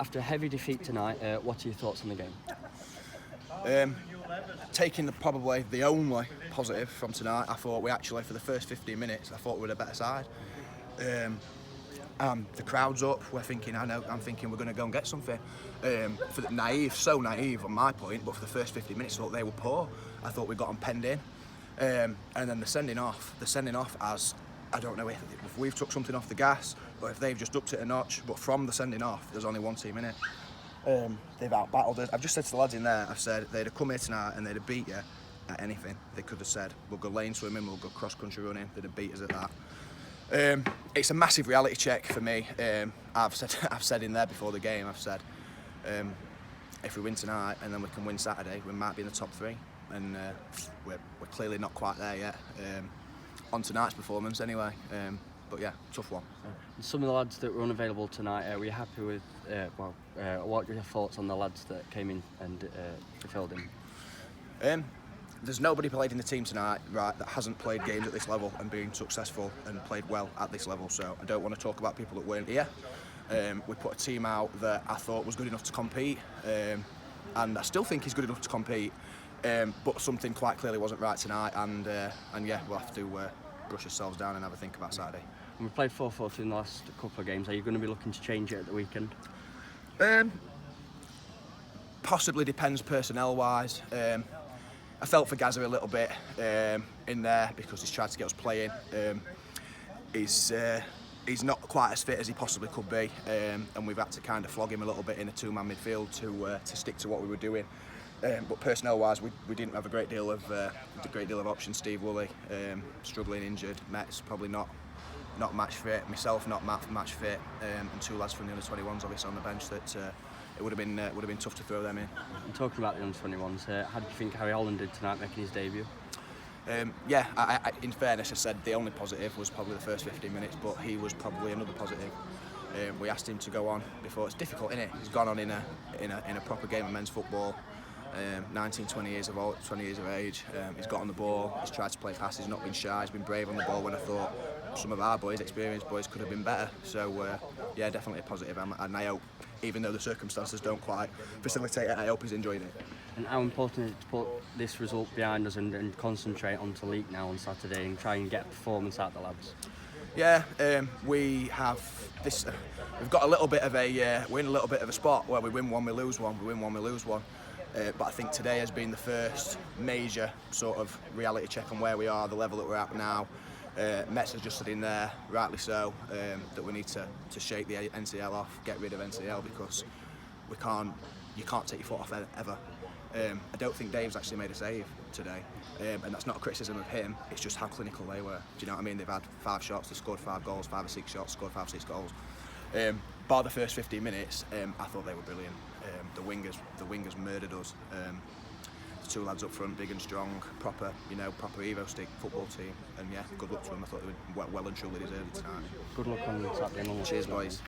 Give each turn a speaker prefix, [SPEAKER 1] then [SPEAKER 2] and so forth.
[SPEAKER 1] After a heavy defeat tonight, what are your thoughts on the game?
[SPEAKER 2] Taking probably the only positive from tonight, I thought we actually, for the first 15 minutes, I thought we were a better side. The crowd's up. I'm thinking we're going to go and get something. So naive on my point, but for the first 50 minutes, I thought they were poor. I thought we got them penned in, and then the sending off as I don't know if we've took something off the gas or if they've just upped it a notch. But from the sending off, there's only one team in it. They've out-battled us. I've just said to the lads in there, I've said they'd have come here tonight and they'd have beat you at anything. They could have said, we'll go lane swimming, we'll go cross-country running. They'd have beat us at that. It's a massive reality check for me. I've said in there before the game, I've said, if we win tonight and then we can win Saturday, we might be in the top 3. And we're clearly not quite there yet. On tonight's performance anyway. But yeah, tough one.
[SPEAKER 1] Some of the lads that were unavailable tonight, were you happy with, what are your thoughts on the lads that came in and filled in?
[SPEAKER 2] There's nobody played in the team tonight, right, that hasn't played games at this level and been successful and played well at this level, so I don't want to talk about people that weren't here. We put a team out that I thought was good enough to compete, and I still think he's good enough to compete, but something quite clearly wasn't right tonight, and yeah, we'll have to brush ourselves down and have a think about Saturday.
[SPEAKER 1] We played 4-4 in the last couple of games. Are you going to be looking to change it at the weekend?
[SPEAKER 2] Possibly, depends personnel-wise. I felt for Gazza a little bit in there because he's tried to get us playing. He's not quite as fit as he possibly could be, and we've had to kind of flog him a little bit in a two-man midfield to stick to what we were doing. But personnel-wise, we didn't have a great deal of options. Steve Woolley struggling, injured. Met's probably not match fit. Myself not match fit, and 2 lads from the under-21s obviously on the bench that it would have been tough to throw them in.
[SPEAKER 1] And talking about the under-21s, how did you think Harry Holland did tonight, making his debut?
[SPEAKER 2] Yeah, in fairness, I said the only positive was probably the first 15 minutes, but he was probably another positive. We asked him to go on before. It's difficult, isn't it? He's gone on in a proper game of men's football. 19, 20 years of age. He's got on the ball. He's tried to play passes. He's not been shy. He's been brave on the ball when I thought some of our boys, experienced boys, could have been better. So yeah, definitely a positive. And I hope, even though the circumstances don't quite facilitate it, I hope he's enjoying it.
[SPEAKER 1] And how important is it to put this result behind us and concentrate on the league now on Saturday and try and get performance out of the lads?
[SPEAKER 2] Yeah, we have this. We've got a little bit of we're in a little bit of a spot where we win one, we lose one. We win one, we lose one. But I think today has been the first major sort of reality check on where we are, the level that we're at now. Met's has just said in there, rightly so, that we need to shake the NCL off, get rid of NCL because you can't take your foot off ever. I don't think Dave's actually made a save today, and that's not a criticism of him, it's just how clinical they were. Do you know what I mean? They've had 5 shots, they've scored 5 goals, 5 or 6 shots, scored 5 or 6 goals. Bar the first 15 minutes, I thought they were brilliant. The wingers murdered us. The 2 lads up front, big and strong, proper Evo stick football team, and yeah, good luck to them. I thought they were well and truly deserved it tonight.
[SPEAKER 1] Good luck on Saturday.
[SPEAKER 2] Cheers, boys.